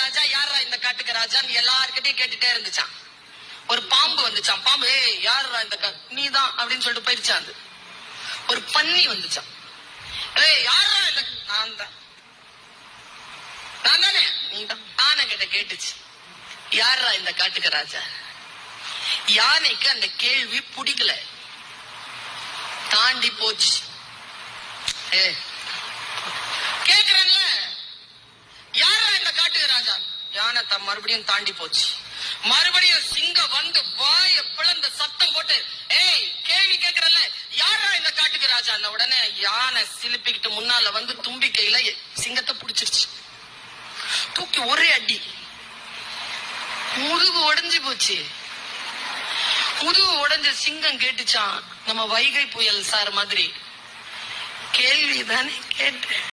ராஜா, யாரா இந்த காட்டுக்கு ராஜான்னு எல்லார்கிட்டயும் கேட்டுட்டே இருந்துச்சான். ஒரு பாம்பு வந்துச்சான். பாம்பு, ஏய் யாரா இந்த நீதான் அப்படின்னு சொல்லிட்டு போயிருச்சான். அது ஒரு பன்னி வந்துச்சான். ஏய் யாரா இந்த, நான் தான், நான் தானே, நீதான். யானை கிட்ட கேட்டுச்சு, யாரா இந்த காட்டுக்கு ராஜா. யானைக்கு அந்த கேள்வி பிடிக்கல, தாண்டி போச்சு. கேக்குறேன்ல, யாரா இந்த காட்டுக்கு ராஜா. யானை மறுபடியும் தாண்டி போச்சு. மறுபடியும் சிங்கம் வந்து வாய பிளந்த சத்தம் போட்டு, ஏய் கேள்வி கேக்குறல்ல, யாரா இந்த காட்டுக்கு ராஜா. அந்த உடனே யானை சிலிப்பிக்கிட்டு முன்னால வந்து தும்பிக்கையில சிங்கத்தை புடிச்சிருச்சு. தூக்கி ஒரே அடி, முதுகு உடைஞ்சு போச்சு. முதுகு உடைஞ்ச சிங்கம் கேட்டுச்சான், நம்ம வைகை புயல் சார் மாதிரி, கேள்விதானே கேட்டேன்.